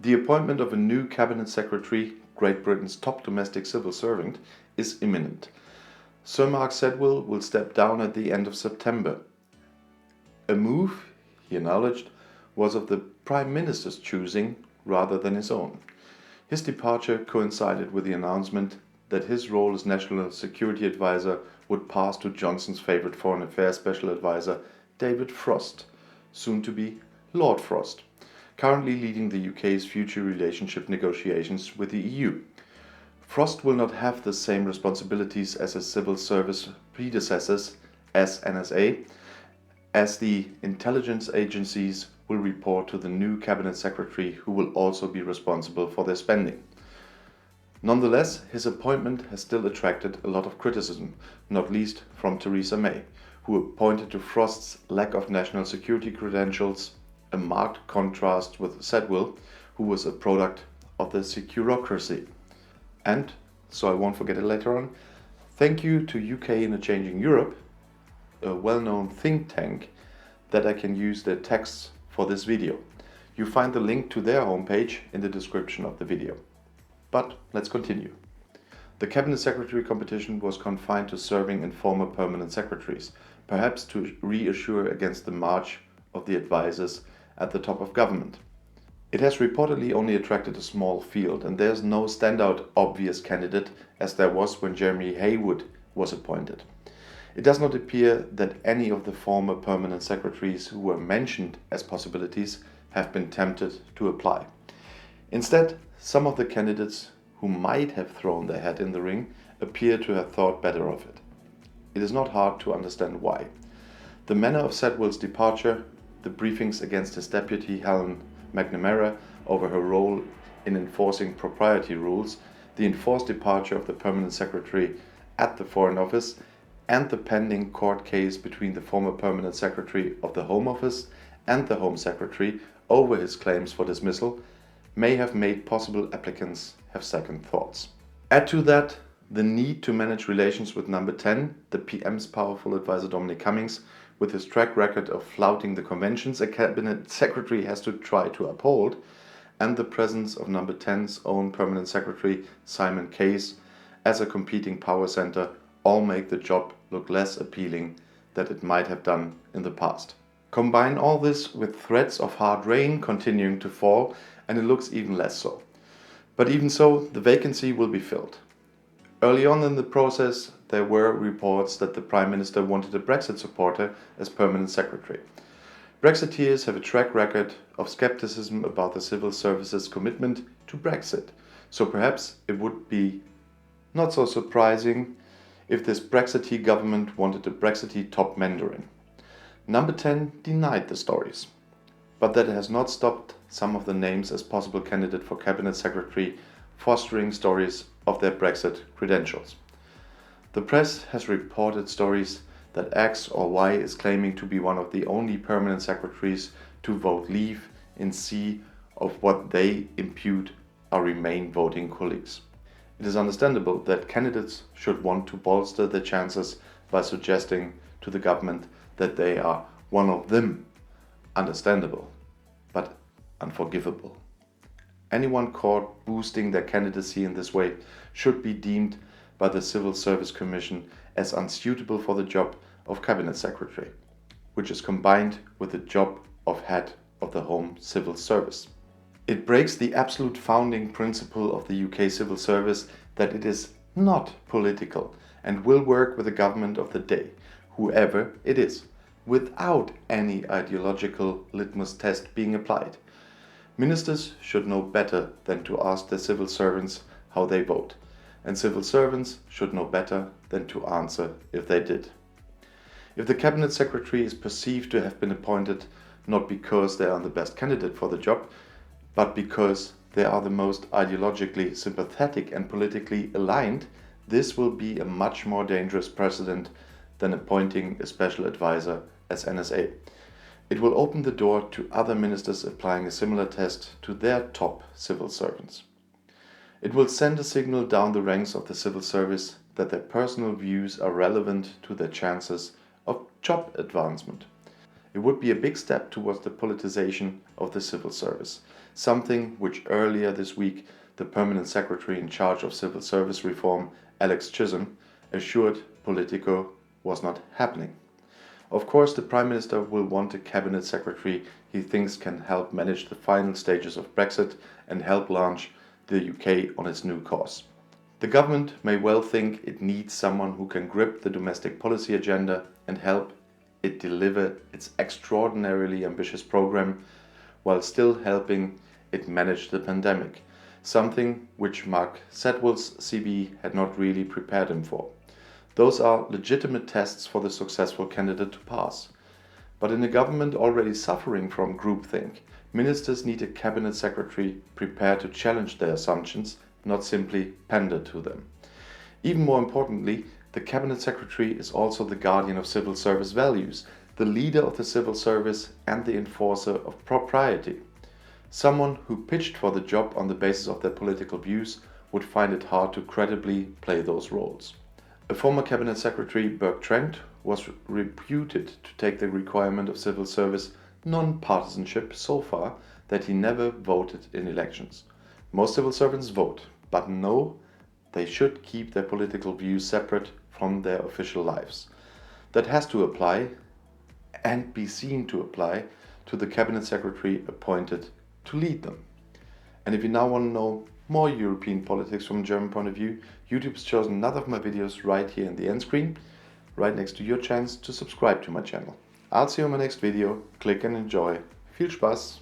The appointment of a new cabinet secretary, Great Britain's top domestic civil servant, is imminent. Sir Mark Sedwill will step down at the end of September. A move, he acknowledged, was of the Prime Minister's choosing rather than his own. His departure coincided with the announcement that his role as National Security Advisor would pass to Johnson's favourite Foreign Affairs Special Advisor, David Frost, soon to be Lord Frost, currently leading the UK's future relationship negotiations with the EU. Frost will not have the same responsibilities as his civil service predecessors, as NSA, as the intelligence agencies will report to the new cabinet secretary, who will also be responsible for their spending. Nonetheless, his appointment has still attracted a lot of criticism, not least from Theresa May, who pointed to Frost's lack of national security credentials, a marked contrast with Sedwill, who was a product of the securocracy. And, so I won't forget it later on, thank you to UK in a Changing Europe, a well-known think tank, that I can use their texts for this video. You find the link to their homepage in the description of the video. But let's continue. The Cabinet Secretary competition was confined to serving and former permanent secretaries, perhaps to reassure against the march of the advisors at the top of government. It has reportedly only attracted a small field, and there's no standout obvious candidate as there was when Jeremy Haywood was appointed. It does not appear that any of the former permanent secretaries who were mentioned as possibilities have been tempted to apply. Instead, some of the candidates who might have thrown their hat in the ring appear to have thought better of it. It is not hard to understand why. The manner of Sedwill's departure, the briefings against his deputy Helen McNamara over her role in enforcing propriety rules, the enforced departure of the permanent secretary at the Foreign Office, and the pending court case between the former permanent secretary of the Home Office and the Home Secretary over his claims for dismissal may have made possible applicants have second thoughts. Add to that the need to manage relations with number 10, the PM's powerful advisor Dominic Cummings, with his track record of flouting the conventions a cabinet secretary has to try to uphold, and the presence of number 10's own permanent secretary Simon Case as a competing power center all make the job look less appealing than it might have done in the past. Combine all this with threats of hard rain continuing to fall, and it looks even less so. But even so, the vacancy will be filled. Early on in the process, there were reports that the Prime Minister wanted a Brexit supporter as permanent secretary. Brexiteers have a track record of skepticism about the civil service's commitment to Brexit, so perhaps it would be not so surprising if this Brexity government wanted a Brexity top Mandarin. Number 10 denied the stories, but that has not stopped some of the names as possible candidate for cabinet secretary fostering stories of their Brexit credentials. The press has reported stories that X or Y is claiming to be one of the only permanent secretaries to vote leave in C of what they impute are Remain voting colleagues. It is understandable that candidates should want to bolster their chances by suggesting to the government that they are one of them. Understandable, but unforgivable. Anyone caught boosting their candidacy in this way should be deemed by the Civil Service Commission as unsuitable for the job of Cabinet Secretary, which is combined with the job of Head of the Home Civil Service. It breaks the absolute founding principle of the UK Civil Service that it is not political and will work with the government of the day, whoever it is, without any ideological litmus test being applied. Ministers should know better than to ask their civil servants how they vote, and civil servants should know better than to answer if they did. If the Cabinet Secretary is perceived to have been appointed not because they are the best candidate for the job, but because they are the most ideologically sympathetic and politically aligned, this will be a much more dangerous precedent than appointing a special advisor as NSA. It will open the door to other ministers applying a similar test to their top civil servants. It will send a signal down the ranks of the civil service that their personal views are relevant to their chances of job advancement. It would be a big step towards the politicization of the civil service. something which earlier this week the Permanent Secretary in charge of Civil Service Reform, Alex Chisholm, assured Politico was not happening. Of course, the Prime Minister will want a Cabinet Secretary he thinks can help manage the final stages of Brexit and help launch the UK on its new course. The government may well think it needs someone who can grip the domestic policy agenda and help it deliver its extraordinarily ambitious program while still helping it manage the pandemic, something which Mark Sedwill's CV had not really prepared him for. Those are legitimate tests for the successful candidate to pass. But in a government already suffering from groupthink, ministers need a cabinet secretary prepared to challenge their assumptions, not simply pander to them. Even more importantly, the cabinet secretary is also the guardian of civil service values, the leader of the civil service and the enforcer of propriety. Someone who pitched for the job on the basis of their political views would find it hard to credibly play those roles. A former cabinet secretary, Burke Trent, was reputed to take the requirement of civil service non-partisanship so far that he never voted in elections. Most civil servants vote, but no, they should keep their political views separate from their official lives. That has to apply and be seen to apply to the cabinet secretary appointed to lead them. And if you now want to know more European politics from a German point of view, YouTube has chosen another of my videos right here in the end screen, right next to your chance to subscribe to my channel. I'll see you in my next video. Click and enjoy. Viel Spaß!